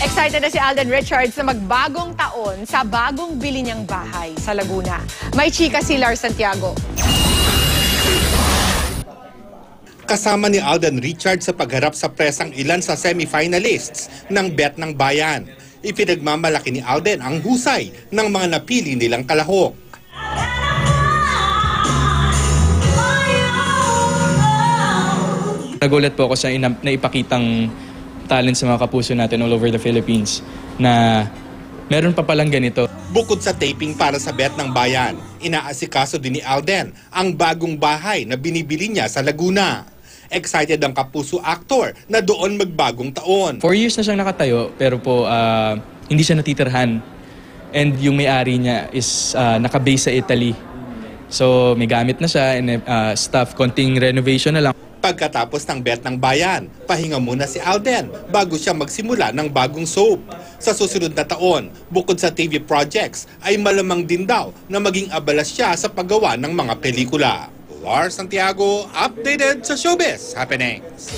Excited na si Alden Richards na magbagong taon sa bagong bili niyang bahay sa Laguna. May chika si Lars Santiago. Kasama ni Alden Richards sa pagharap sa presang ilan sa semi-finalists ng Bet ng Bayan. Ipinagmamalaki ni Alden ang husay ng mga napili nilang kalahok. Nagulat po ako sa naipakitang talent sa mga kapuso natin all over the Philippines na meron pa palang ganito. Bukod sa taping para sa Bet ng Bayan, inaasikaso din ni Alden ang bagong bahay na binibili niya sa Laguna. Excited ang kapuso actor na doon magbagong taon. 4 years na siyang nakatayo pero po hindi siya natitirhan. And yung may-ari niya is nakabase sa Italy. So may gamit na siya and stuff, konting renovation na lang. Pagkatapos ng Bet ng Bayan, pahinga muna si Alden bago siya magsimula ng bagong soap. Sa susunod na taon, bukod sa TV projects, ay malamang din daw na maging abala siya sa paggawa ng mga pelikula. Lars Santiago, updated sa Showbiz Happenings.